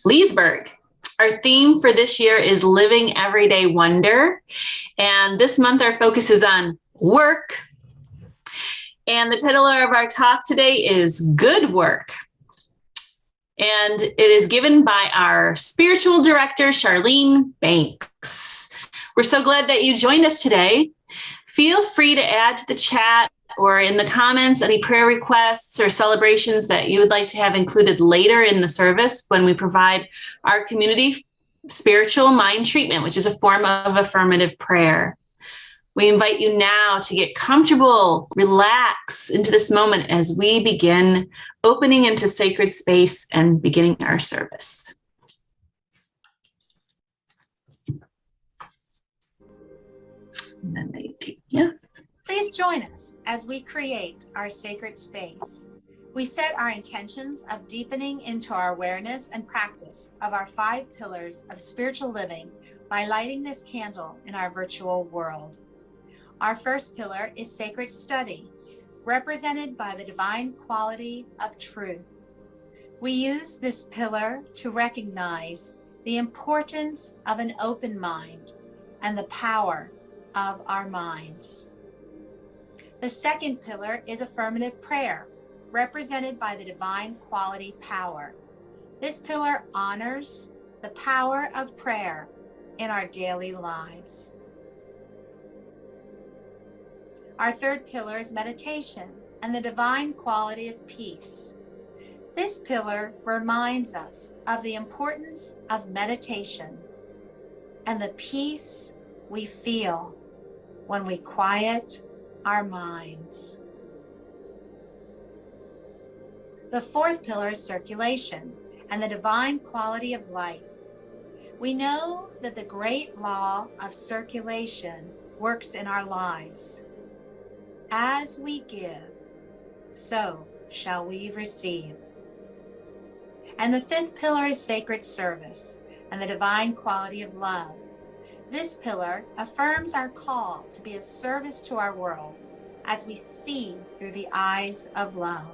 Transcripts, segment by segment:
Leesburg. Our theme for this year is Living Everyday Wonder. And this month our focus is on work. And the title of our talk today is Good Work. And it is given by our spiritual director, Charlene Banks. We're so glad that you joined us today. Feel free to add to the chat or in the comments any prayer requests or celebrations that you would like to have included later in the service when we provide our community spiritual mind treatment, which is a form of affirmative prayer. We invite you now to get comfortable, relax into this moment as we begin opening into sacred space and beginning our service. Yeah. Please join us as we create our sacred space. We set our intentions of deepening into our awareness and practice of our 5 pillars of spiritual living by lighting this candle in our virtual world. Our first pillar is sacred study, represented by the divine quality of truth. We use this pillar to recognize the importance of an open mind and the power of our minds. The second pillar is affirmative prayer, represented by the divine quality power. This pillar honors the power of prayer in our daily lives. Our third pillar is meditation and the divine quality of peace. This pillar reminds us of the importance of meditation and the peace we feel when we quiet our minds. The fourth pillar is circulation and the divine quality of life. We know that the great law of circulation works in our lives. As we give, so shall we receive. And the fifth pillar is sacred service and the divine quality of love. This pillar affirms our call to be of service to our world as we see through the eyes of love.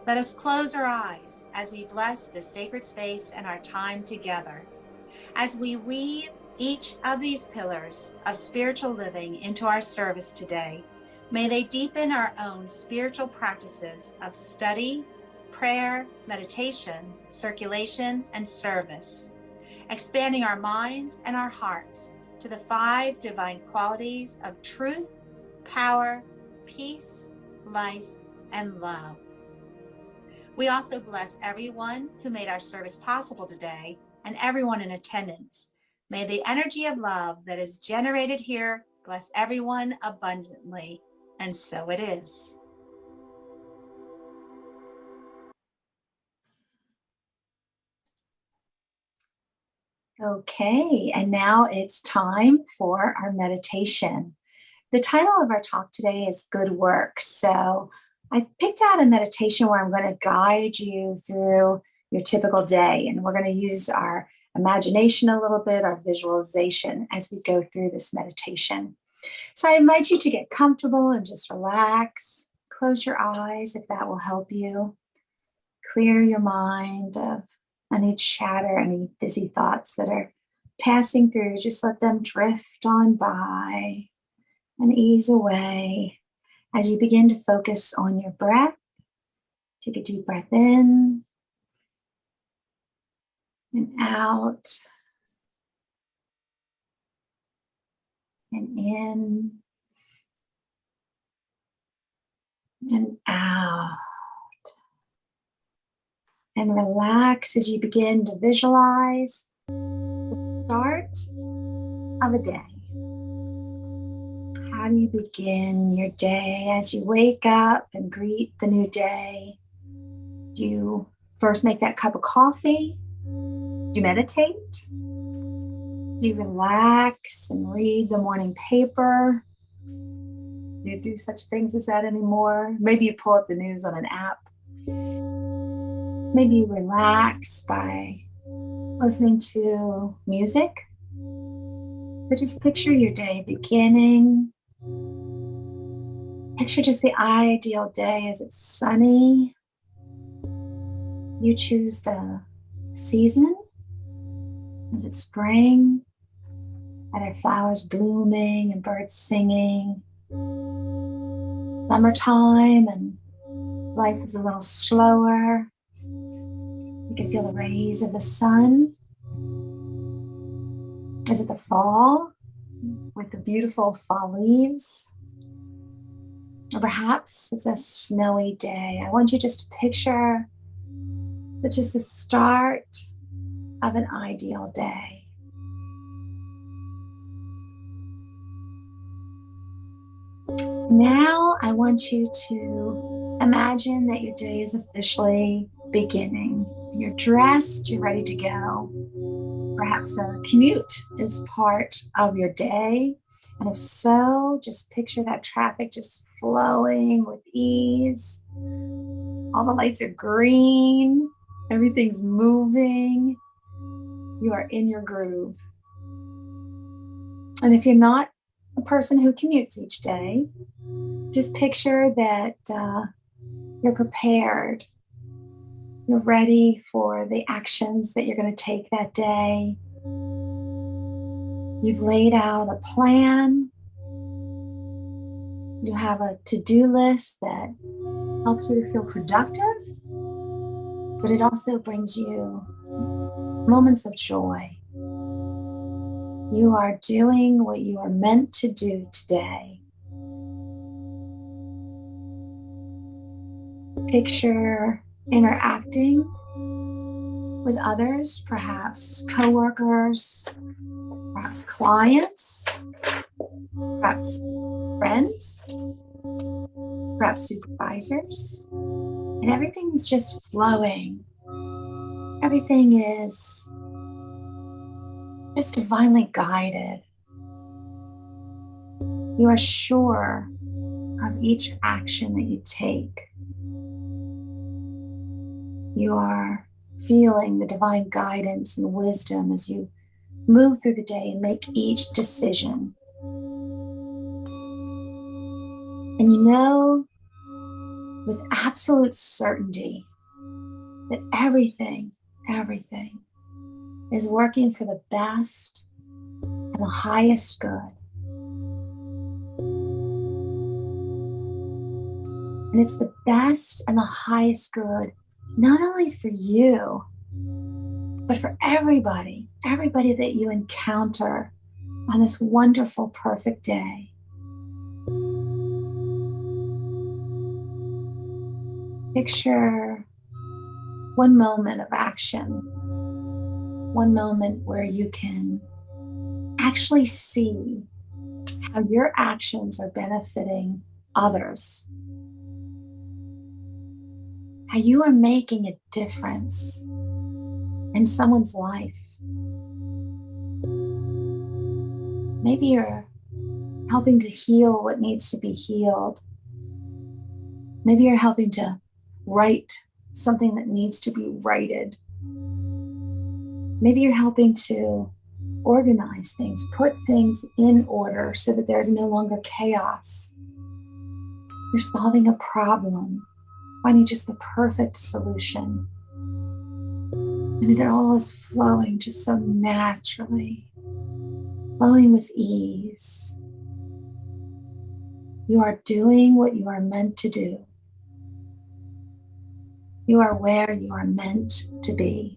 Let us close our eyes as we bless this sacred space and our time together. As we weave each of these pillars of spiritual living into our service today, may they deepen our own spiritual practices of study, prayer, meditation, circulation, and service, expanding our minds and our hearts to the 5 divine qualities of truth, power, peace, life, and love. We also bless everyone who made our service possible today and everyone in attendance. May the energy of love that is generated here bless everyone abundantly, and so it is. Okay, and now it's time for our meditation. The title of our talk today is Good Work. So I've picked out a meditation where I'm going to guide you through your typical day, and we're going to use our imagination a little bit, our visualization as we go through this meditation. So I invite you to get comfortable and just relax. Close your eyes if that will help you. Clear your mind of any chatter, any busy thoughts that are passing through. Just let them drift on by and ease away as you begin to focus on your breath. Take a deep breath in and out, and in and out. And relax as you begin to visualize the start of a day. How do you begin your day as you wake up and greet the new day? Do you first make that cup of coffee? Do you meditate? Do you relax and read the morning paper? Do you do such things as that anymore? Maybe you pull up the news on an app. Maybe you relax by listening to music. But just picture your day beginning. Picture just the ideal day as it's sunny. You choose the season. Is it spring? Are there flowers blooming and birds singing? Summertime and life is a little slower. You can feel the rays of the sun. Is it the fall with the beautiful fall leaves? Or perhaps it's a snowy day. I want you just to picture that just the start of an ideal day. Now I want you to imagine that your day is officially beginning. You're dressed, you're ready to go. Perhaps a commute is part of your day. And if so, just picture that traffic just flowing with ease. All the lights are green, everything's moving. You are in your groove. And if you're not a person who commutes each day, just picture that you're prepared. You're ready for the actions that you're going to take that day. You've laid out a plan. You have a to-do list that helps you to feel productive, but it also brings you moments of joy. You are doing what you are meant to do today. Picture interacting with others, perhaps coworkers, perhaps clients, perhaps friends, perhaps supervisors, and everything is just flowing. Everything is just divinely guided. You are sure of each action that you take. You are feeling the divine guidance and wisdom as you move through the day and make each decision. And you know with absolute certainty that everything is working for the best and the highest good. And it's the best and the highest good, not only for you, but for everybody that you encounter on this wonderful, perfect day. Picture one moment of action, one moment where you can actually see how your actions are benefiting others, how you are making a difference in someone's life. Maybe you're helping to heal what needs to be healed. Maybe you're helping to right something that needs to be righted. Maybe you're helping to organize things, put things in order so that there's no longer chaos. You're solving a problem, finding just the perfect solution. And it all is flowing just so naturally, flowing with ease. You are doing what you are meant to do. You are where you are meant to be.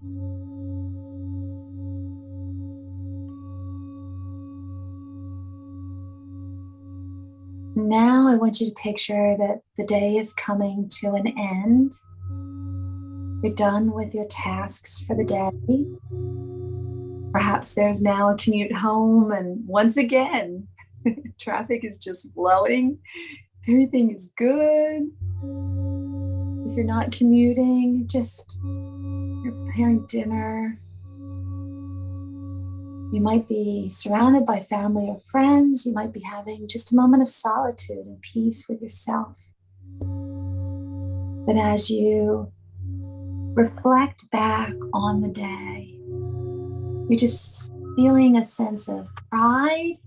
Now I want you to picture that the day is coming to an end. You're done with your tasks for the day. Perhaps there's now a commute home, and once again, traffic is just flowing. Everything is good. If you're not commuting, you're preparing dinner. You might be surrounded by family or friends. You might be having just a moment of solitude and peace with yourself. But as you reflect back on the day, you're just feeling a sense of pride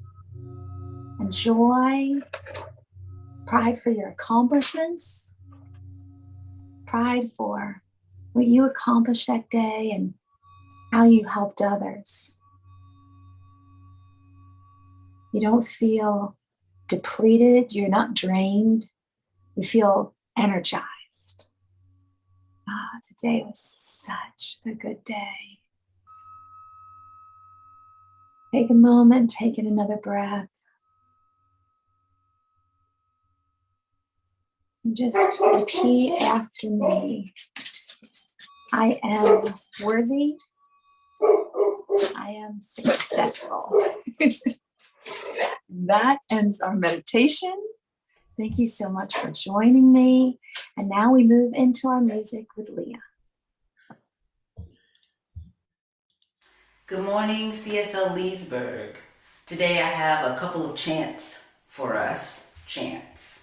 and joy, pride for your accomplishments, pride for what you accomplished that day and how you helped others. You don't feel depleted, you're not drained, you feel energized. Today was such a good day. Take a moment, take in another breath. And just repeat after me. I am worthy. I am successful. That ends our meditation. Thank you so much for joining me. And now we move into our music with Leah. Good morning, CSL Leesburg. Today I have a couple of chants for us, chants.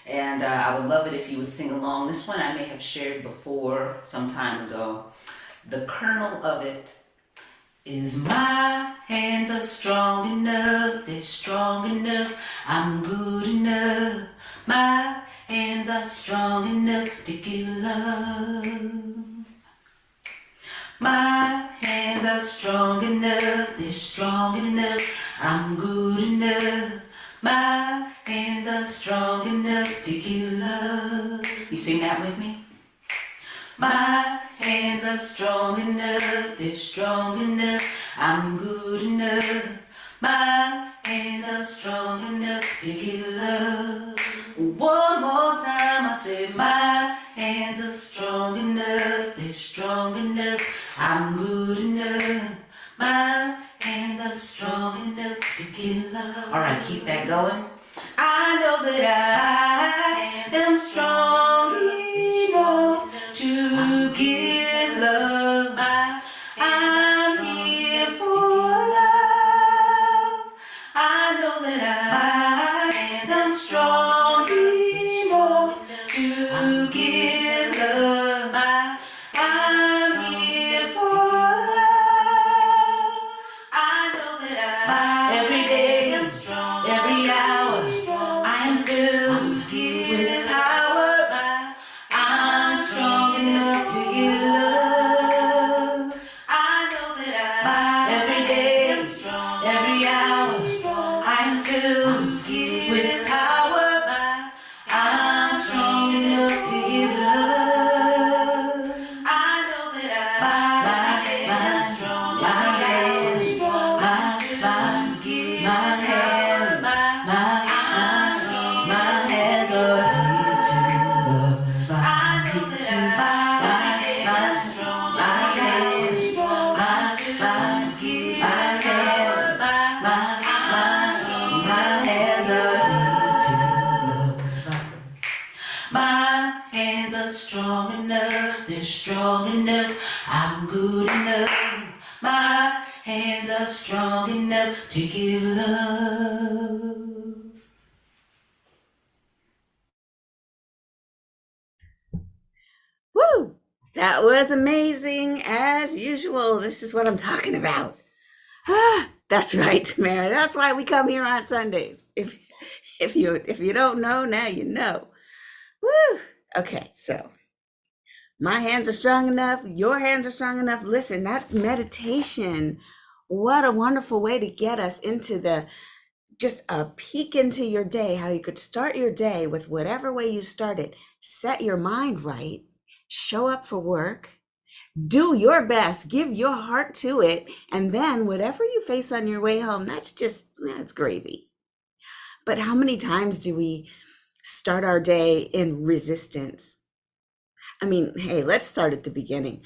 And I would love it if you would sing along. This one I may have shared before some time ago. The kernel of it is my hands are strong enough, they're strong enough, I'm good enough. My hands are strong enough to give love. My hands are strong enough, they're strong enough, I'm good enough. My hands are strong enough to give love. You sing that with me? My hands are strong enough, they're strong enough, I'm good enough. My hands are strong enough to give love. One more time I say, my hands are strong enough, they're strong enough, I'm good enough. My hands are strong enough to give love. All right, keep that going. I know that I am strong enough to give love. I'm here for love. I know that I am strong enough to give love. I'm here for love. I know that every day, every hour, I am filled with power. I'm strong enough to give love. I know that every day, every hour, I'm filled with power. I'm strong enough to give love. I know that my hands are strong. My hands, my hands are here to love. I know that my hands are strong. My hands, my hands are here to love. My hands are strong enough, they're strong enough, I'm good enough. My hands are strong enough to give love. Woo! That was amazing as usual. This is what I'm talking about. That's right, Tamara. That's why we come here on Sundays. If you don't know, now you know. Woo! Okay, so my hands are strong enough, your hands are strong enough. Listen, that meditation, what a wonderful way to get us into just a peek into your day, how you could start your day with whatever way you start it. Set your mind right, show up for work, do your best, give your heart to it, and then whatever you face on your way home, that's gravy. But how many times do we start our day in resistance? I mean, hey, let's start at the beginning.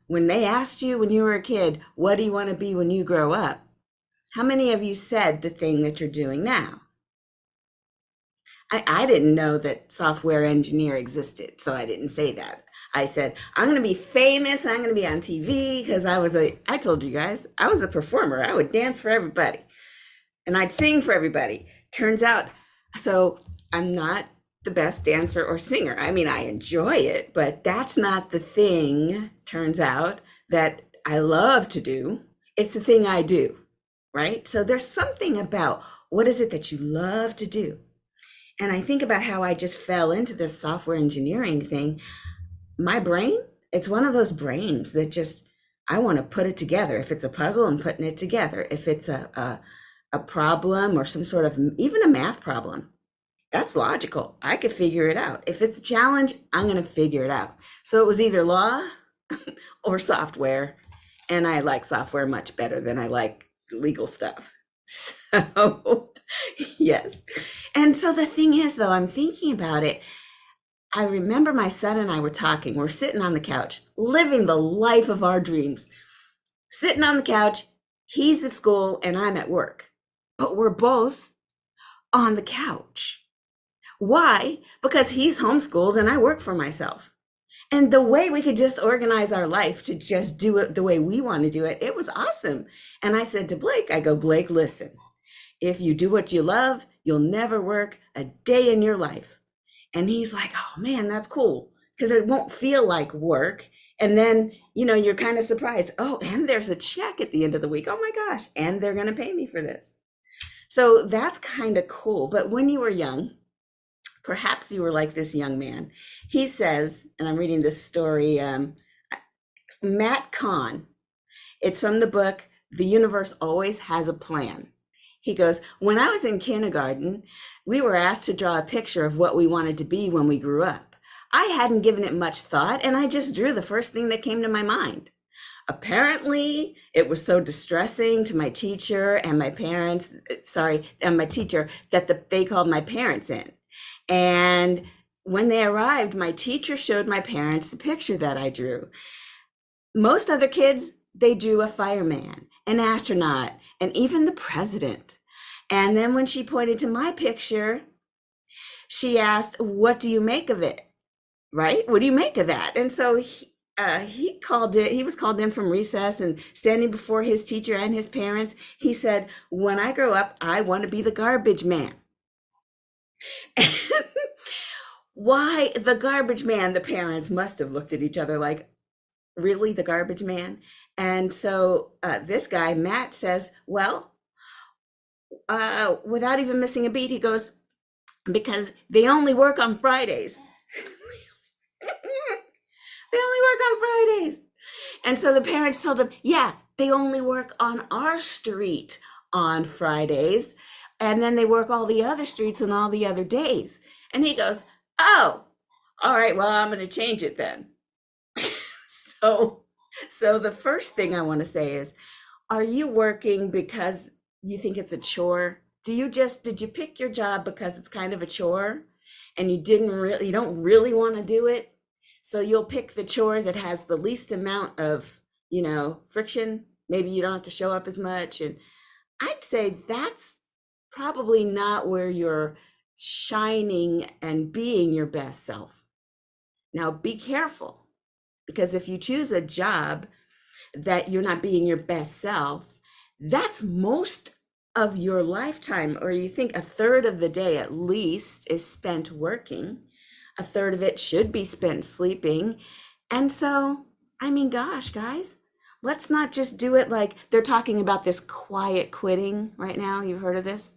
When they asked you when you were a kid, what do you want to be when you grow up? How many of you said the thing that you're doing now? I didn't know that software engineer existed, so I didn't say that. I said, I'm going to be famous, and I'm going to be on TV, because I told you guys, I was a performer. I would dance for everybody, and I'd sing for everybody. Turns out, so I'm not the best dancer or singer. I mean, I enjoy it, but that's not the thing, turns out, that I love to do. It's the thing I do, right? So there's something about what is it that you love to do? And I think about how I just fell into this software engineering thing. My brain It's one of those brains that just, I want to put it together. If it's a puzzle, I'm putting it together. If it's a problem or some sort of, even a math problem, that's logical. I could figure it out. If it's a challenge, I'm going to figure it out. So it was either law or software. And I like software much better than I like legal stuff. So, yes. And so the thing is, though, I'm thinking about it. I remember my son and I were talking. We're sitting on the couch, living the life of our dreams. Sitting on the couch, he's at school and I'm at work, but we're both on the couch. Why? Because he's homeschooled and I work for myself. And the way we could just organize our life to just do it the way we want to do it, it was awesome. And I said to Blake, I go, Blake, listen, if you do what you love, you'll never work a day in your life. And he's like, oh man, that's cool, because it won't feel like work. And then, you're kind of surprised. Oh, and there's a check at the end of the week. Oh my gosh. And they're going to pay me for this. So that's kind of cool. But when you were young, perhaps you were like this young man. He says, and I'm reading this story, Matt Kahn, it's from the book, The Universe Always Has a Plan. He goes, when I was in kindergarten, we were asked to draw a picture of what we wanted to be when we grew up. I hadn't given it much thought, and I just drew the first thing that came to my mind. Apparently, it was so distressing to my teacher and my parents, and my teacher, that they called my parents in. And when they arrived, my teacher showed my parents the picture that I drew. Most other kids, they drew a fireman, an astronaut, and even the president. And then when she pointed to my picture, she asked, what do you make of it? Right? What do you make of that? And so he was called in from recess, and standing before his teacher and his parents, he said, when I grow up, I want to be the garbage man. Why the garbage man? The parents must have looked at each other like, really, the garbage man? And so this guy, Matt, says, well, without even missing a beat, he goes, because they only work on Fridays. They only work on Fridays. And so the parents told him, yeah, they only work on our street on Fridays. And then they work all the other streets on all the other days. And he goes, oh, all right, well, I'm going to change it then. So the first thing I want to say is, are you working because you think it's a chore? Did you pick your job because it's kind of a chore and you don't really want to do it? So you'll pick the chore that has the least amount of, friction. Maybe you don't have to show up as much. And I'd say that's probably not where you're shining and being your best self. Now, be careful, because if you choose a job that you're not being your best self, that's most of your lifetime, or you think a third of the day at least is spent working. A third of it should be spent sleeping. And so, gosh, guys, let's not just do it like they're talking about this quiet quitting right now. You've heard of this?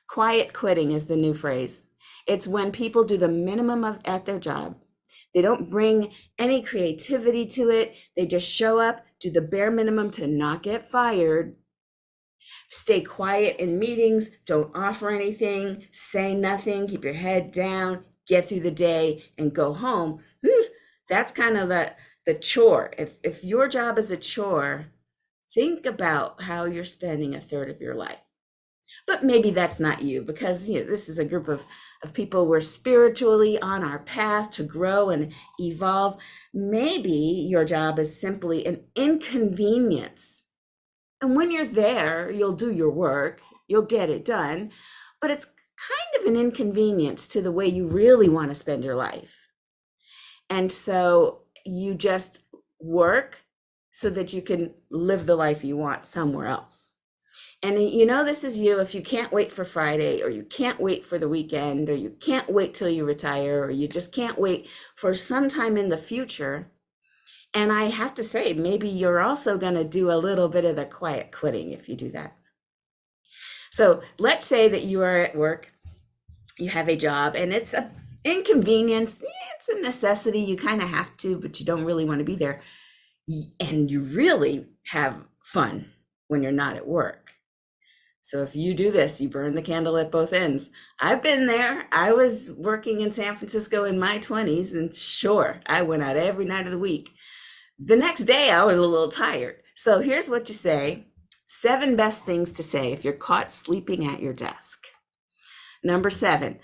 Quiet quitting is the new phrase. It's when people do the minimum at their job. They don't bring any creativity to it. They just show up, do the bare minimum to not get fired, stay quiet in meetings, don't offer anything, say nothing, keep your head down, get through the day and go home. That's kind of the chore. If your job is a chore, think about how you're spending a third of your life. But maybe that's not you, because this is a group of people we're spiritually on our path to grow and evolve. Maybe your job is simply an inconvenience. And when you're there, you'll do your work, you'll get it done, but it's kind of an inconvenience to the way you really want to spend your life. And so you just work so that you can live the life you want somewhere else. And this is you if you can't wait for Friday, or you can't wait for the weekend, or you can't wait till you retire, or you just can't wait for some time in the future. And I have to say, maybe you're also going to do a little bit of the quiet quitting if you do that. So let's say that you are at work, you have a job, and it's Inconvenience, it's a necessity. You kind of have to, but you don't really want to be there. And you really have fun when you're not at work. So if you do this, you burn the candle at both ends. I've been there. I was working in San Francisco in my 20s, and sure, I went out every night of the week. The next day, I was a little tired. So here's what you say. 7 best things to say if you're caught sleeping at your desk. Number 7,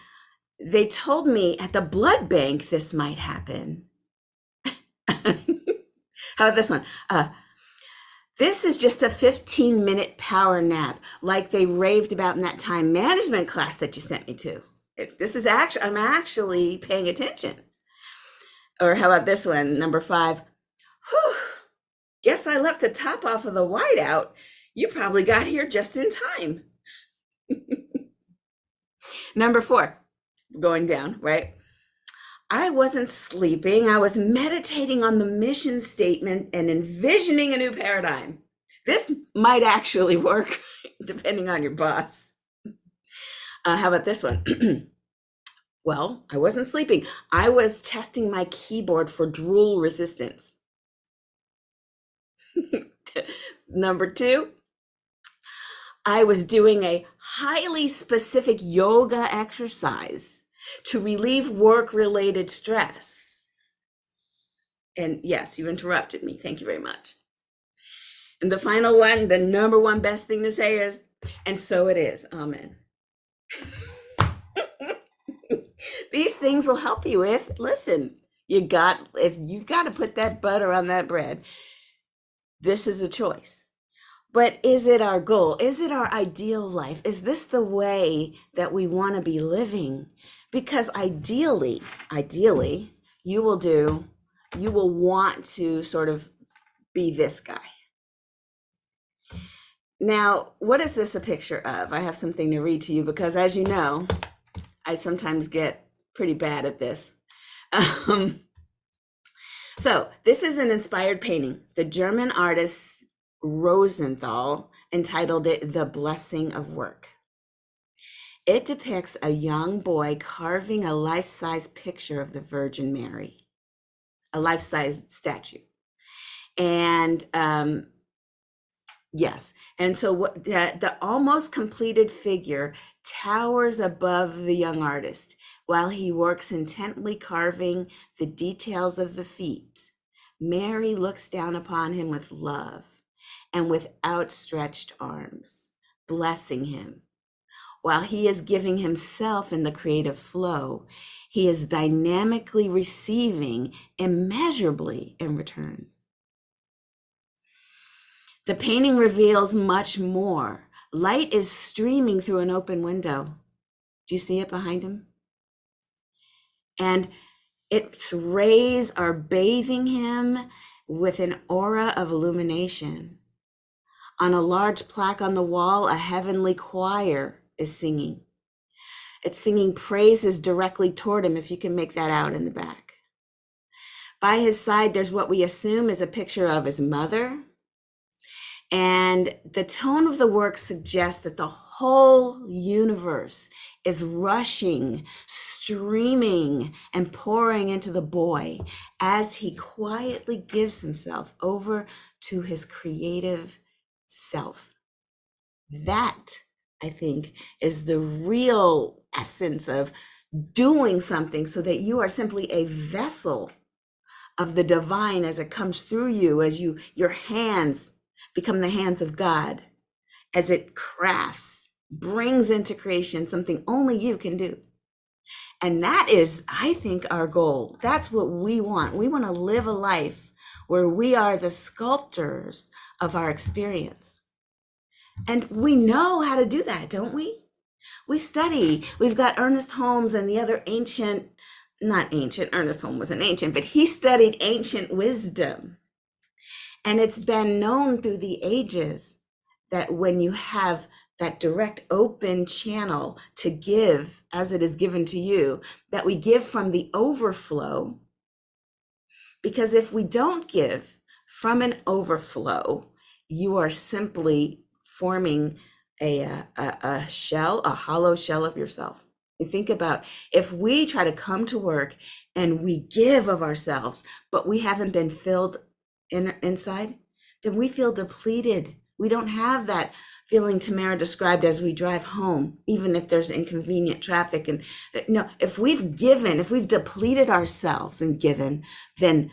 they told me at the blood bank this might happen. How about this one? This is just a 15-minute power nap, like they raved about in that time management class that you sent me to. This is actually, I'm actually paying attention. Or how about this one? Number 5. Whew, guess I left the top off of the whiteout. You probably got here just in time. Number 4, going down, right? I wasn't sleeping. I was meditating on the mission statement and envisioning a new paradigm. This might actually work depending on your boss. How about this one? Well, I wasn't sleeping. I was testing my keyboard for drool resistance. Number 2, I was doing a highly specific yoga exercise to relieve work-related stress. And yes, you interrupted me. Thank you very much. And the final one, the number 1 best thing to say is, and so it is. Amen. These things will help you if you've got to put that butter on that bread. This is a choice. But is it our goal? Is it our ideal life? Is this the way that we want to be living? Because ideally, you will want to sort of be this guy. Now, what is this a picture of? I have something to read to you because, as you know, I sometimes get pretty bad at this. So this is an inspired painting. The German artist Rosenthal entitled it "The Blessing of Work." It depicts a young boy carving a life-size picture of the Virgin Mary, a life-size statue. And yes, and so what the almost completed figure towers above the young artist while he works intently carving the details of the feet. Mary looks down upon him with love and with outstretched arms, blessing him. While he is giving himself in the creative flow, he is dynamically receiving immeasurably in return. The painting reveals much more. Light is streaming through an open window. Do you see it behind him? And its rays are bathing him with an aura of illumination. On a large plaque on the wall, a heavenly choir is singing. It's singing praises directly toward him, if you can make that out in the back. By his side, there's what we assume is a picture of his mother. And the tone of the work suggests that the whole universe is rushing, streaming, and pouring into the boy as he quietly gives himself over to his creative self. That, I think, is the real essence of doing something so that you are simply a vessel of the divine as it comes through you, as your hands become the hands of God, as it crafts, brings into creation something only you can do. And that is, I think, our goal. That's what we want. We want to live a life where we are the sculptors of our experience. And we know how to do that, don't we? We study. We've got Ernest Holmes and the other Ernest Holmes wasn't ancient, but he studied ancient wisdom. And it's been known through the ages that when you have that direct open channel to give as it is given to you, that we give from the overflow. Because if we don't give from an overflow, you are simply forming a shell, a hollow shell of yourself. You think about if we try to come to work and we give of ourselves, but we haven't been filled inside, then we feel depleted. We don't have that feeling Tamara described as we drive home, even if there's inconvenient traffic. And no, if we've given, if we've depleted ourselves and given, then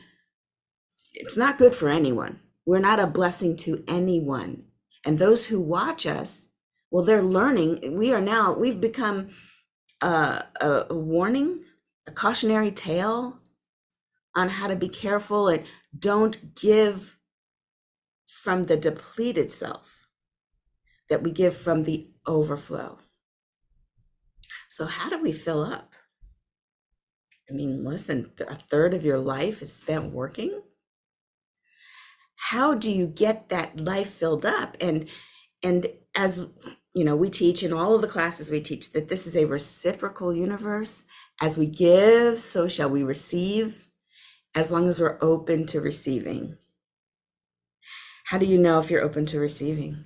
it's not good for anyone. We're not a blessing to anyone. And those who watch us, well, they're learning. We've become a warning, a cautionary tale on how to be careful and don't give from the depleted self, that we give from the overflow. So how do we fill up? I mean, listen, a third of your life is spent working. How do you get that life filled up? And as you know, we teach in all of the classes we teach that this is a reciprocal universe. As we give, so shall we receive, as long as we're open to receiving. How do you know if you're open to receiving?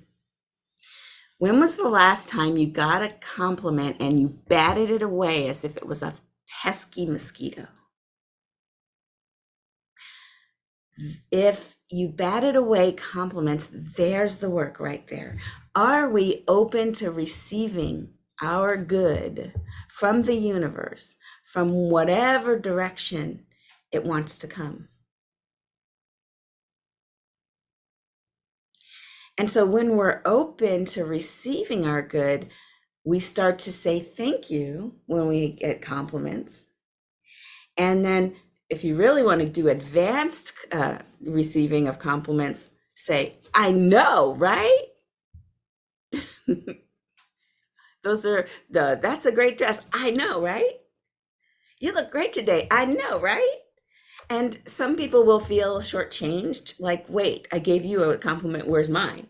When was the last time you got a compliment and you batted it away as if it was a pesky mosquito? If you batted away compliments, there's the work right there. Are we open to receiving our good from the universe, from whatever direction it wants to come? And so when we're open to receiving our good, we start to say thank you when we get compliments. And then if you really want to do advanced receiving of compliments, say, I know, right? That's a great dress. I know, right? You look great today. I know, right? And some people will feel shortchanged, like, wait, I gave you a compliment, where's mine?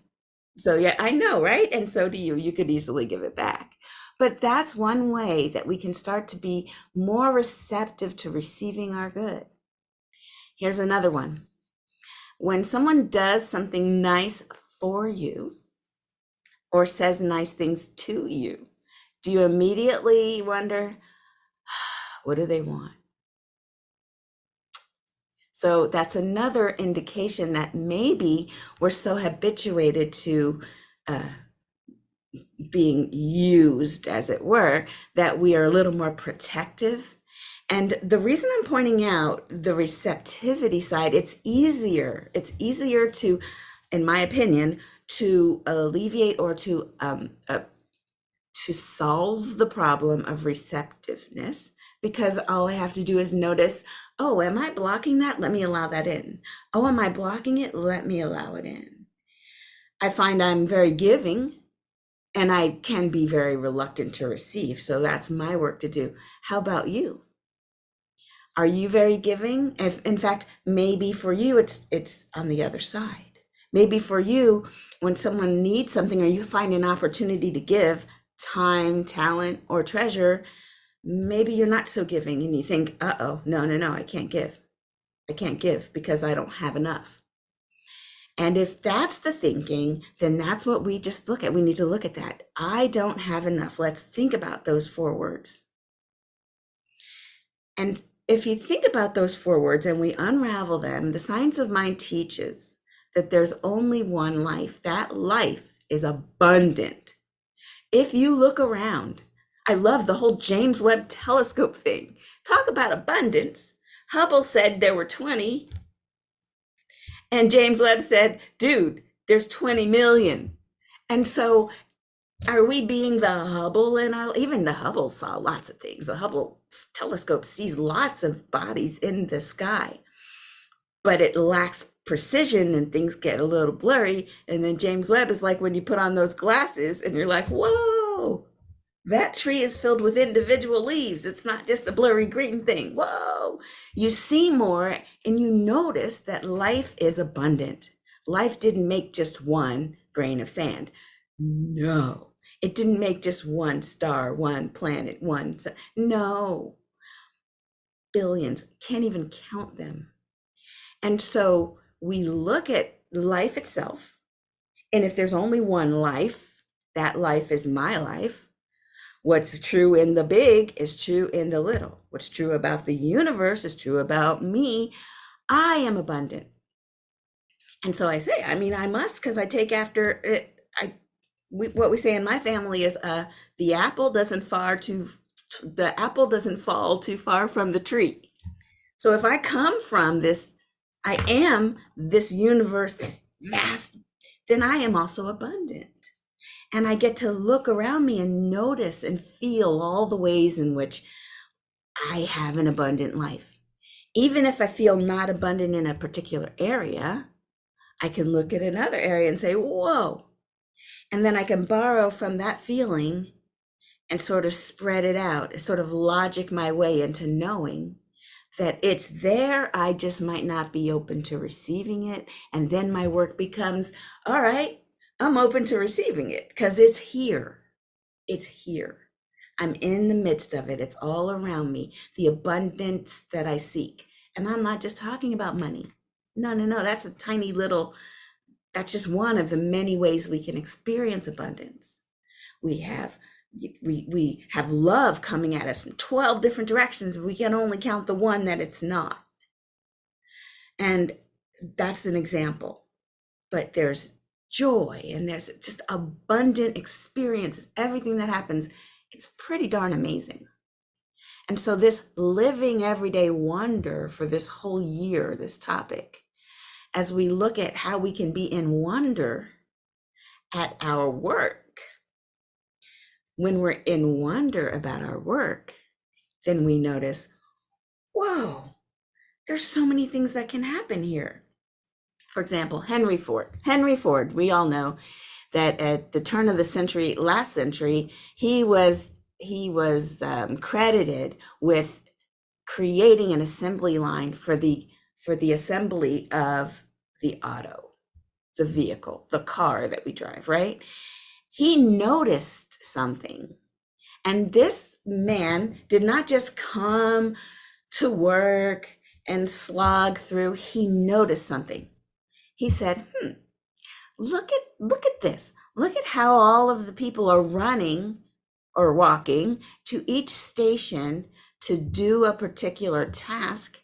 So yeah, I know, right? And so do you. You could easily give it back. But that's one way that we can start to be more receptive to receiving our good. Here's another one. When someone does something nice for you or says nice things to you, do you immediately wonder, what do they want? So that's another indication that maybe we're so habituated to being used, as it were, that we are a little more protective. And the reason I'm pointing out the receptivity side, it's easier to, in my opinion, to alleviate or to solve the problem of receptiveness, because all I have to do is notice, oh, am I blocking that? Let me allow that in. Oh, am I blocking it? Let me allow it in. I find I'm very giving, and I can be very reluctant to receive. So that's my work to do. How about you? Are you very giving? If, in fact, maybe for you, it's on the other side. Maybe for you, when someone needs something or you find an opportunity to give time, talent, or treasure, maybe you're not so giving and you think, uh-oh, no, I can't give. I can't give because I don't have enough. And if that's the thinking, then that's what we just look at. We need to look at that. I don't have enough. Let's think about those 4 words. And if you think about those 4 words and we unravel them, the Science of Mind teaches that there's only one life. That life is abundant. If you look around, I love the whole James Webb Telescope thing. Talk about abundance. Hubble said there were 20. And James Webb said, dude, there's 20 million. And so are we being the Hubble in our, even the Hubble saw lots of things. The Hubble telescope sees lots of bodies in the sky, but it lacks precision and things get a little blurry. And then James Webb is like when you put on those glasses and you're like, whoa, that tree is filled with individual leaves. It's not just a blurry green thing. Whoa, you see more and you notice that life is abundant. Life didn't make just one grain of sand. No, it didn't make just one star, one planet, one sun. No, billions, can't even count them. And so we look at life itself, and if there's only one life, that life is my life. What's true in the big is true in the little. What's true about the universe is true about me. I am abundant. And so I say, I mean, I must, because I take after it. What we say in my family is the apple doesn't fall too far from the tree. So if I come from this, I am this universe, this vast, then I am also abundant. And I get to look around me and notice and feel all the ways in which I have an abundant life. Even if I feel not abundant in a particular area, I can look at another area and say, whoa. And then I can borrow from that feeling and sort of spread it out, sort of logic my way into knowing that it's there. I just might not be open to receiving it. And then my work becomes, all right, I'm open to receiving it because it's here. It's here. I'm in the midst of it. It's all around me, the abundance that I seek. And I'm not just talking about money. No. That's a tiny little, that's just one of the many ways we can experience abundance. We have love coming at us from 12 different directions. We can only count the one that it's not. And that's an example. But there's joy and there's just abundant experiences. Everything that happens, it's pretty darn amazing. And so this living everyday wonder for this whole year, this topic, as we look at how we can be in wonder at our work, when we're in wonder about our work, then we notice, whoa, there's so many things that can happen here. For example, Henry Ford. Henry Ford, we all know that at the turn of the century, last century, he was credited with creating an assembly line for the assembly of the auto, the vehicle, the car that we drive, right? He noticed something. And this man did not just come to work and slog through. He noticed something. He said, look at this. Look at how all of the people are running or walking to each station to do a particular task.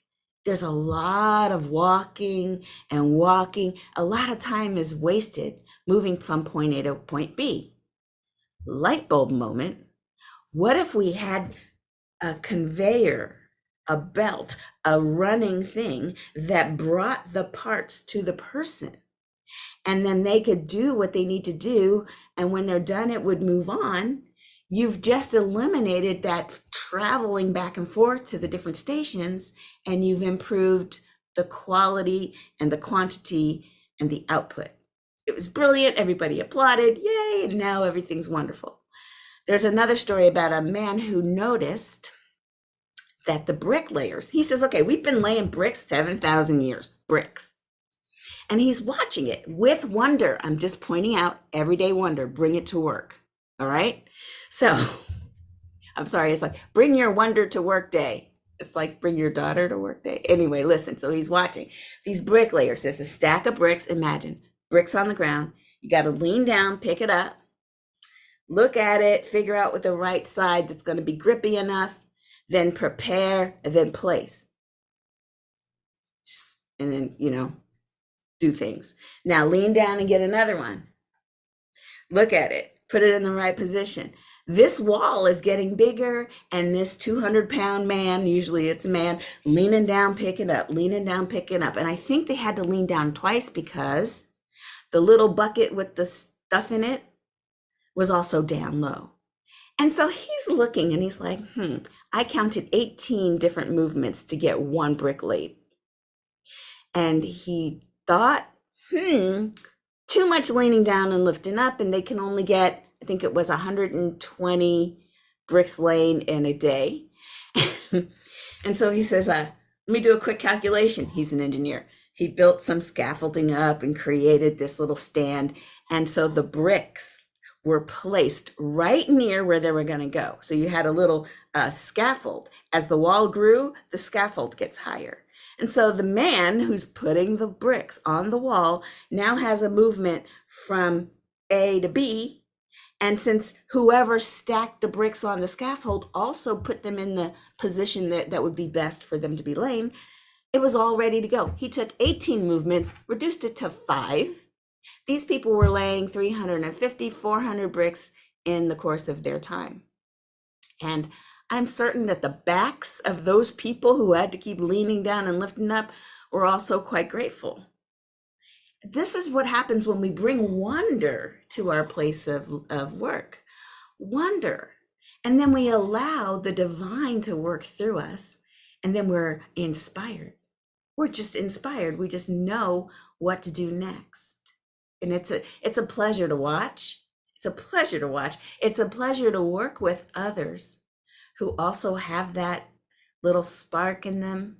There's a lot of walking and walking. A lot of time is wasted moving from point A to point B. Light bulb moment. What if we had a conveyor, a belt, a running thing that brought the parts to the person? And then they could do what they need to do. And when they're done, it would move on. You've just eliminated that traveling back and forth to the different stations, and you've improved the quality and the quantity and the output. It was brilliant. Everybody applauded. Yay. And now everything's wonderful. There's another story about a man who noticed that the bricklayers, he says, okay, we've been laying bricks 7,000 years, bricks. And he's watching it with wonder. I'm just pointing out everyday wonder, bring it to work. All right. So I'm sorry. It's like, bring your wonder to work day. It's like, bring your daughter to work day. Anyway, listen. So he's watching these bricklayers. There's a stack of bricks. Imagine bricks on the ground. You got to lean down, pick it up, look at it, figure out what the right side that's going to be grippy enough, then prepare, and then place. And then, do things. Now lean down and get another one. Look at it, put it in the right position. This wall is getting bigger, and this 200-pound man, usually it's a man, leaning down, picking up, leaning down, picking up. And I think they had to lean down twice because the little bucket with the stuff in it was also down low. And so he's looking and he's like, I counted 18 different movements to get one brick laid. And he thought, too much leaning down and lifting up, and they can only get, I think it was 120 bricks laid in a day. And so he says, let me do a quick calculation. He's an engineer. He built some scaffolding up and created this little stand. And so the bricks were placed right near where they were going to go. So you had a little scaffold. As the wall grew, the scaffold gets higher. And so the man who's putting the bricks on the wall now has a movement from A to B, And since whoever stacked the bricks on the scaffold also put them in the position that would be best for them to be laying, it was all ready to go. He took 18 movements, reduced it to 5. These people were laying 350, 400 bricks in the course of their time. And I'm certain that the backs of those people who had to keep leaning down and lifting up were also quite grateful. This is what happens when we bring wonder to our place of work. Wonder. And then we allow the divine to work through us. And then we're inspired. We're just inspired. We just know what to do next. And it's a pleasure to watch. It's a pleasure to watch. It's a pleasure to work with others who also have that little spark in them.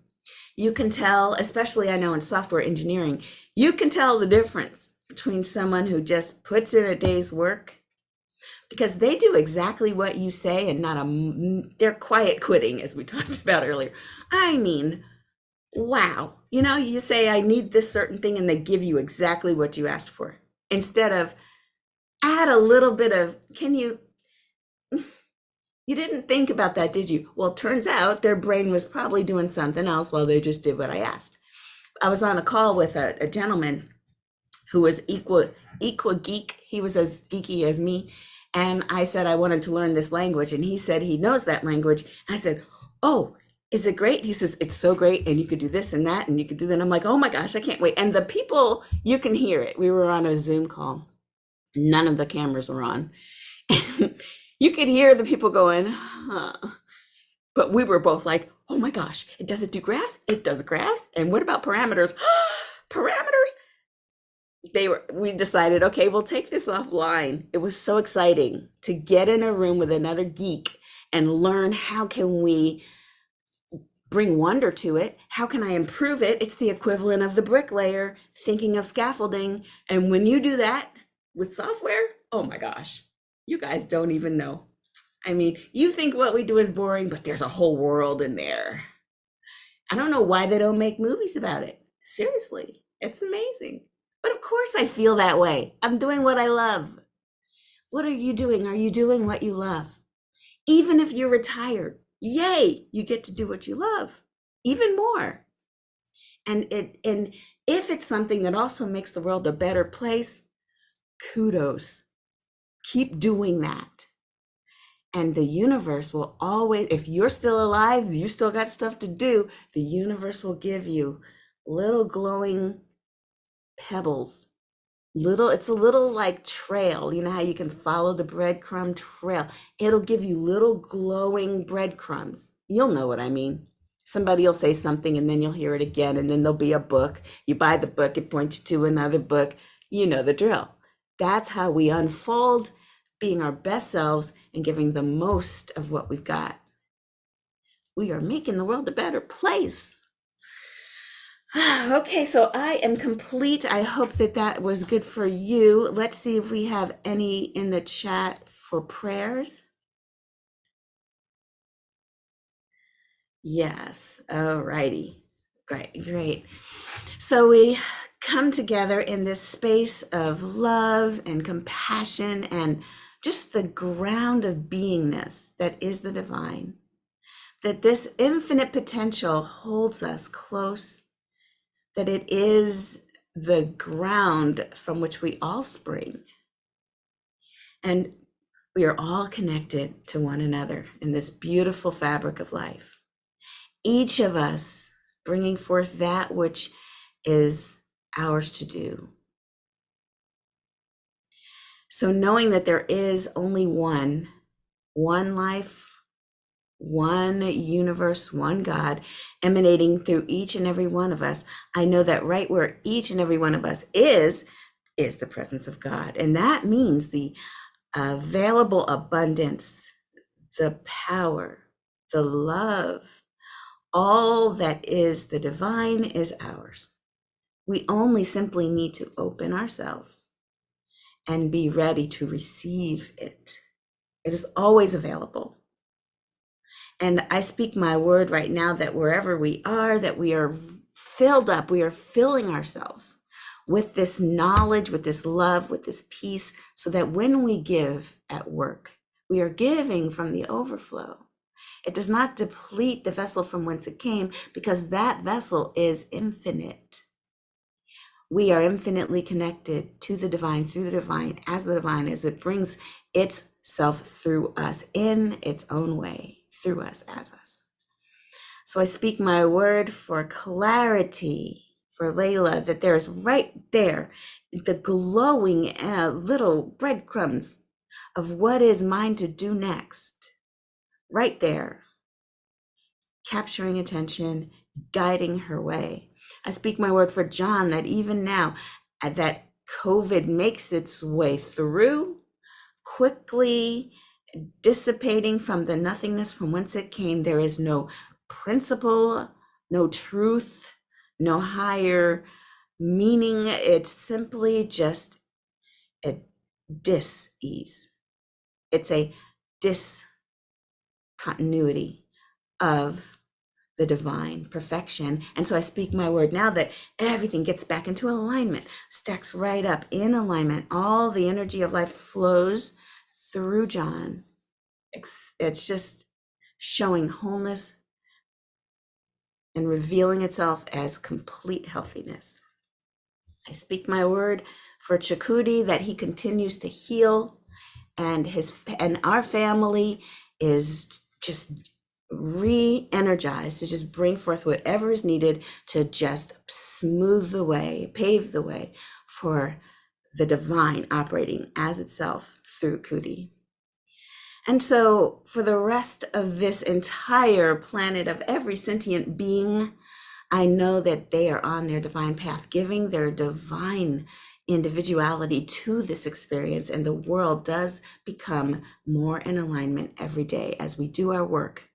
You can tell, especially I know in software engineering, you can tell the difference between someone who just puts in a day's work, because they do exactly what you say and they're quiet quitting, as we talked about earlier. I mean, wow. You say, I need this certain thing, and they give you exactly what you asked for. Instead of add a little bit of, you didn't think about that, did you? Well, it turns out their brain was probably doing something else while they just did what I asked. I was on a call with a gentleman who was equal geek. He was as geeky as me. And I said, I wanted to learn this language. And he said he knows that language. I said, oh, is it great? He says, it's so great. And you could do this and that, and you could do that. And I'm like, oh my gosh, I can't wait. And the people, you can hear it. We were on a Zoom call. None of the cameras were on. You could hear the people going, huh. But we were both like, oh my gosh, it doesn't do graphs. It does graphs. And what about parameters? Parameters. We decided, okay, we'll take this offline. It was so exciting to get in a room with another geek and learn, how can we bring wonder to it? How can I improve it? It's the equivalent of the bricklayer thinking of scaffolding. And when you do that with software, oh my gosh, you guys don't even know. I mean, you think what we do is boring, but there's a whole world in there. I don't know why they don't make movies about it. Seriously, it's amazing. But of course I feel that way. I'm doing what I love. What are you doing? Are you doing what you love? Even if you're retired, yay, you get to do what you love, even more. And if it's something that also makes the world a better place, kudos. Keep doing that. And the universe will always, if you're still alive, you still got stuff to do, the universe will give you little glowing pebbles. It's a little like trail. You know how you can follow the breadcrumb trail? It'll give you little glowing breadcrumbs. You'll know what I mean. Somebody will say something and then you'll hear it again, and then there'll be a book. You buy the book, it points you to another book. You know the drill. That's how we unfold being our best selves and giving the most of what we've got. We are making the world a better place. Okay, so I am complete. I hope that was good for you. Let's see if we have any in the chat for prayers. Yes, all righty. Great. So we come together in this space of love and compassion and just the ground of beingness that is the divine, that this infinite potential holds us close, that it is the ground from which we all spring. And we are all connected to one another in this beautiful fabric of life. Each of us bringing forth that which is ours to do. So knowing that there is only one life, one universe, one God emanating through each and every one of us, I know that right where each and every one of us is the presence of God. And that means the available abundance, the power, the love, all that is the divine is ours. We only simply need to open ourselves and be ready to receive it. It is always available. And I speak my word right now that wherever we are, that we are filled up, we are filling ourselves with this knowledge, with this love, with this peace, so that when we give at work. We are giving from the overflow. It does not deplete the vessel from whence it came, because that vessel is infinite. We are infinitely connected to the divine, through the divine, as the divine, as it brings itself through us in its own way, through us, as us. So I speak my word for clarity for Layla, that there's right there the glowing little breadcrumbs of what is mine to do next. Right there, capturing attention, guiding her way. I speak my word for John, that even now that COVID makes its way through, quickly dissipating from the nothingness from whence it came, there is no principle, no truth, no higher meaning. It's simply just a dis-ease. It's a discontinuity of the divine perfection. And so I speak my word now that everything gets back into alignment, stacks right up in alignment. All the energy of life flows through John. It's just showing wholeness and revealing itself as complete healthiness. I speak my word for Chakudi, that he continues to heal, and our family is just re-energized to just bring forth whatever is needed to just smooth the way, pave the way for the divine operating as itself through Kudi. And so for the rest of this entire planet, of every sentient being, I know that they are on their divine path, giving their divine individuality to this experience, and the world does become more in alignment every day as we do our work.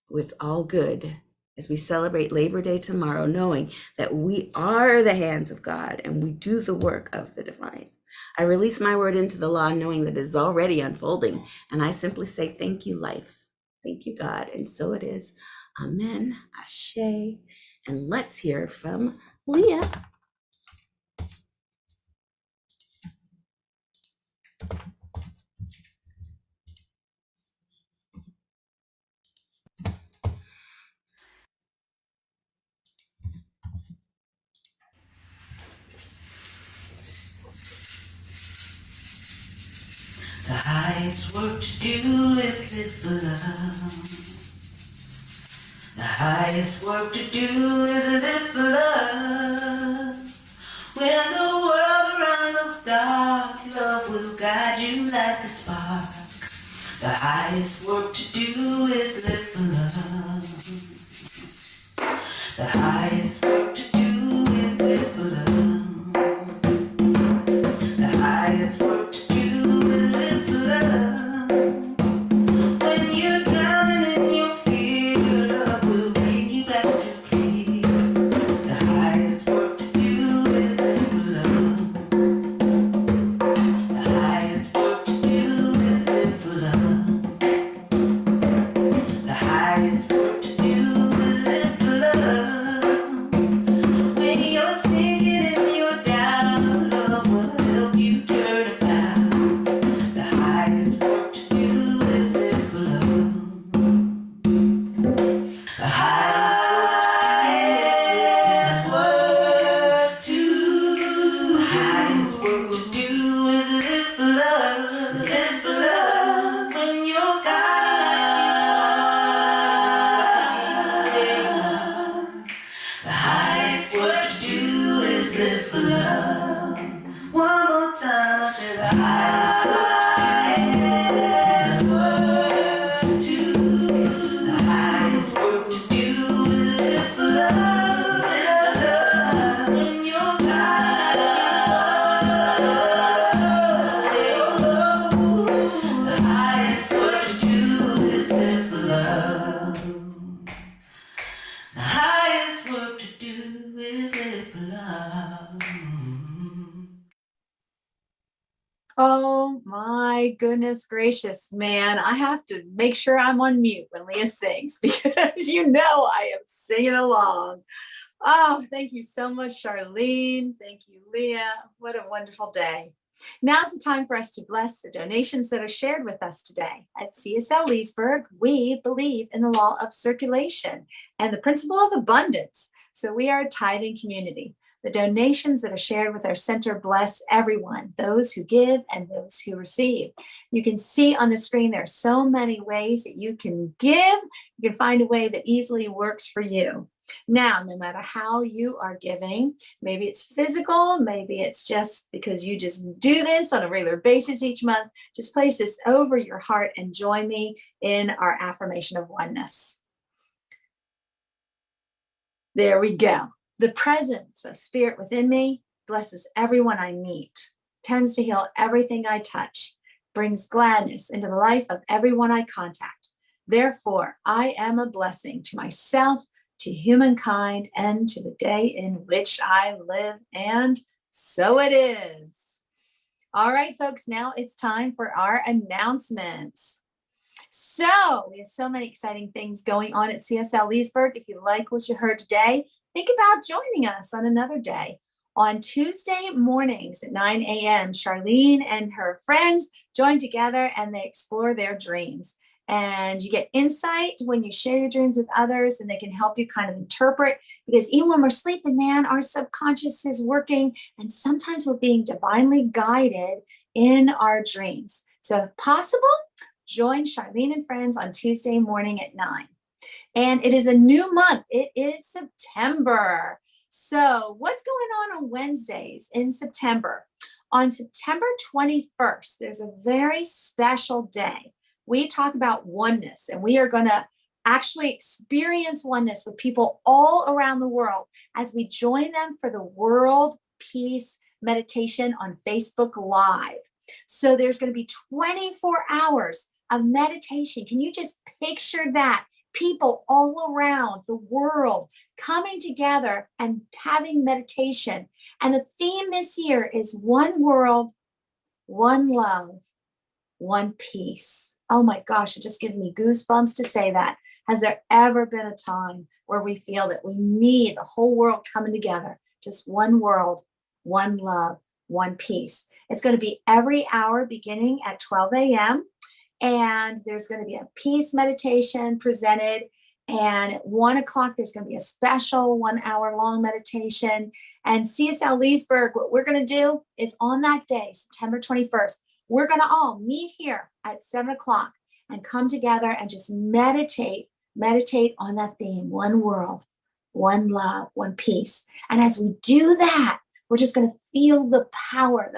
It's all good as we celebrate Labor Day tomorrow, knowing that we are the hands of God and we do the work of the divine. I release my word into the law, knowing that it is already unfolding, and I simply say, thank you, life. Thank you, God. And so it is. Amen. Ashe. And let's hear from Leah. The highest work to do is live for love. The highest work to do is live for love. When the world around looks dark, love will guide you like a spark. The highest work to do is live for love. The highest work to do is live for love. The highest work to do is live for love. When you're drowning in your fear, love will bring you back to clear. The highest work to do is live for love. The highest work to do is live for love. The highest work to do is live for love. When you're sinking in your doubt, love will help you turn about. The highest work to do is live for love. The highest work to do is live for love. Live for love when your God is wide. The highest work to do is live for love. One more time, I say the highest work to the highest work to do is live for love. Live for love when your God is wide. The highest work to do is live for love. The highest work to do is live for love. Oh my goodness gracious, man. I have to make sure I'm on mute when Leah sings because you know I am singing along. Oh, thank you so much, Charlene. Thank you, Leah. What a wonderful day. Now's the time for us to bless the donations that are shared with us today. At CSL Leesburg, we believe in the law of circulation and the principle of abundance. So we are a tithing community. The donations that are shared with our center bless everyone, those who give and those who receive. You can see on the screen there are so many ways that you can give. You can find a way that easily works for you. Now, no matter how you are giving, maybe it's physical, maybe it's just because you just do this on a regular basis each month, just place this over your heart and join me in our affirmation of oneness. There we go. The presence of spirit within me blesses everyone I meet, tends to heal everything I touch, brings gladness into the life of everyone I contact. Therefore, I am a blessing to myself, to humankind, and to the day in which I live. And so it is. All right, folks, now it's time for our announcements. So we have so many exciting things going on at CSL Leesburg. If you like what you heard today, think about joining us on another day. On Tuesday mornings at 9 a.m., Charlene and her friends join together and they explore their dreams. And you get insight when you share your dreams with others, and they can help you kind of interpret, because even when we're sleeping, man, our subconscious is working, and sometimes we're being divinely guided in our dreams. So if possible, join Charlene and friends on Tuesday morning at 9. And it is a new month. It is September. So what's going on Wednesdays in September? On September 21st, there's a very special day. We talk about oneness, and we are going to actually experience oneness with people all around the world as we join them for the World Peace Meditation on Facebook Live. So there's going to be 24 hours of meditation. Can you just picture that? People all around the world coming together and having meditation. And the theme this year is one world, one love, one peace. Oh my gosh, it just gives me goosebumps to say that. Has there ever been a time where we feel that we need the whole world coming together? Just one world, one love, one peace. It's going to be every hour beginning at 12 a.m. And there's going to be a peace meditation presented. And at 1 o'clock, there's going to be a special 1 hour long meditation. And CSL Leesburg, what we're going to do is on that day, September 21st, we're going to all meet here at 7 o'clock and come together and just meditate on that theme, one world, one love, one peace. And as we do that, we're just going to feel the power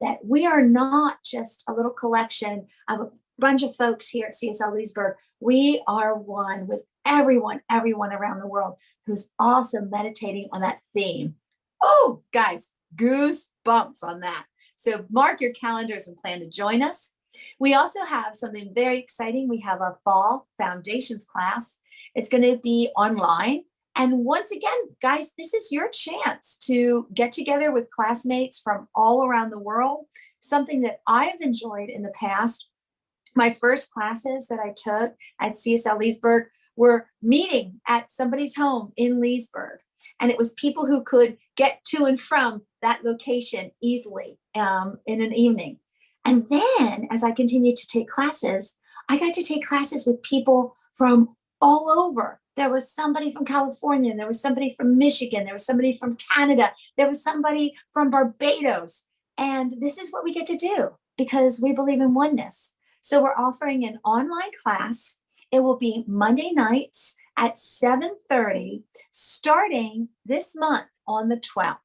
that we are not just a little collection of a bunch of folks here at CSL Leesburg. We are one with everyone around the world who's also meditating on that theme. Oh, guys, goosebumps on that. So mark your calendars and plan to join us. We also have something very exciting. We have a fall foundations class. It's going to be online. And once again, guys, this is your chance to get together with classmates from all around the world, something that I've enjoyed in the past. My first classes that I took at CSL Leesburg were meeting at somebody's home in Leesburg. And it was people who could get to and from that location easily in an evening. And then as I continued to take classes, I got to take classes with people from all over. There was somebody from California, and there was somebody from Michigan, there was somebody from Canada, there was somebody from Barbados. And this is what we get to do because we believe in oneness. So we're offering an online class. It will be Monday nights at 7:30, starting this month on the 12th.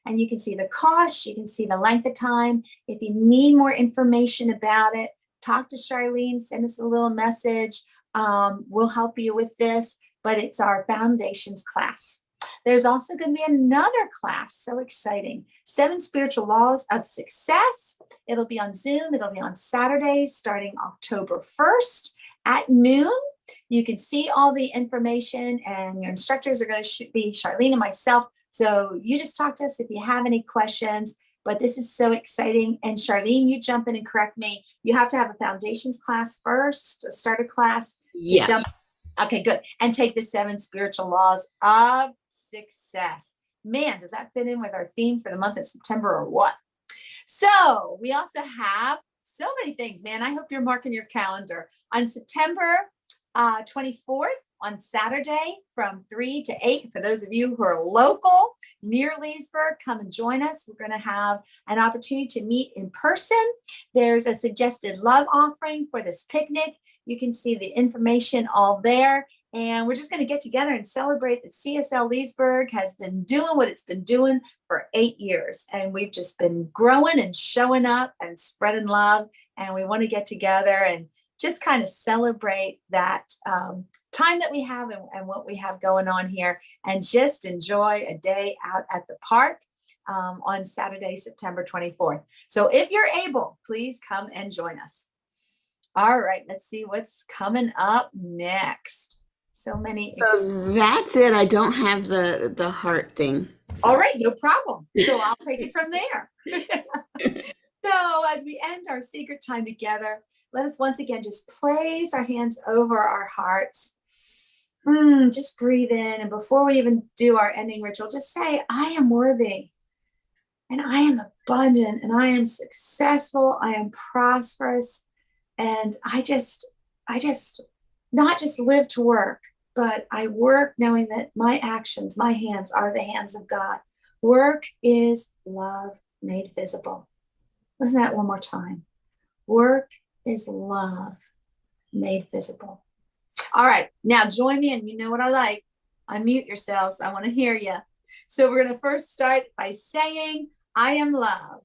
And you can see the cost, you can see the length of time. If you need more information about it, talk to Charlene, send us a little message. We'll help you with this, but it's our foundations class. There's also going to be another class, so exciting, 7 Spiritual Laws of Success. It'll be on Zoom. It'll be on Saturdays starting October 1st at noon. You can see all the information, and your instructors are going to be Charlene and myself. So you just talk to us if you have any questions, but this is so exciting. And Charlene, you jump in and correct me. You have to have a foundations class first, a starter class. Yeah. Okay, good. And take the 7 Spiritual Laws of Success. Man, does that fit in with our theme for the month of September or what? So we also have so many things, man. I hope you're marking your calendar on September 24th on Saturday from 3 to 8. For those of you who are local near Leesburg, come and join us. We're going to have an opportunity to meet in person. There's a suggested love offering for this picnic. You can see the information all there. And we're just going to get together and celebrate that CSL Leesburg has been doing what it's been doing for 8 years. And we've just been growing and showing up and spreading love. And we want to get together and just kind of celebrate that time that we have and what we have going on here, and just enjoy a day out at the park on Saturday, September 24th. So if you're able, please come and join us. All right, let's see what's coming up next. So many. So that's it. I don't have the heart thing. So. All right, no problem. So I'll take it from there. So as we end our sacred time together, let us once again just place our hands over our hearts. Just breathe in. And before we even do our ending ritual, just say, I am worthy, and I am abundant, and I am successful. I am prosperous. And I just not just live to work, but I work knowing that my actions, my hands are the hands of God. Work is love made visible. Listen to that one more time. Work is love made visible. All right, now join me, and you know what I like. Unmute yourselves. I want to hear you. So we're going to first start by saying, I am love.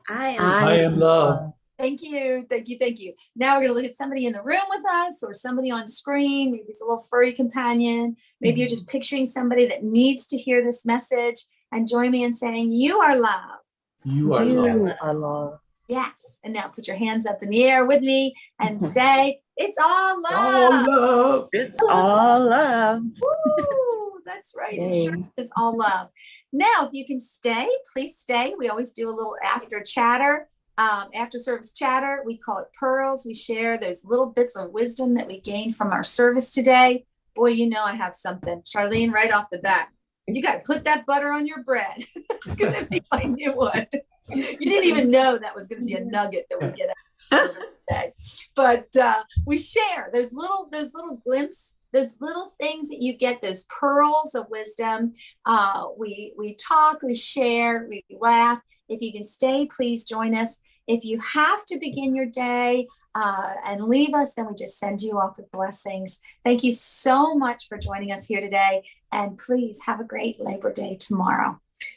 I am love. Thank you. Thank you. Thank you. Now we're going to look at somebody in the room with us, or somebody on screen. Maybe it's a little furry companion. Maybe you're just picturing somebody that needs to hear this message, and join me in saying, you are love. You are love. Yes. And now put your hands up in the air with me and say, it's all love. All love. It's all love. Woo, that's right. It sure is all love. Now, if you can stay, please stay. We always do a little after chatter. After service chatter, we call it pearls. We share those little bits of wisdom that we gained from our service today. Boy, you know I have something. Charlene, right off the bat, you got to put that butter on your bread. It's going to be my new one. You didn't even know that was going to be a nugget that we get out of today. But we share those little glimpses, those little things that you get, those pearls of wisdom. We talk, we share, we laugh. If you can stay, please join us. If you have to begin your day and leave us, then we just send you off with blessings. Thank you so much for joining us here today. And please have a great Labor Day tomorrow.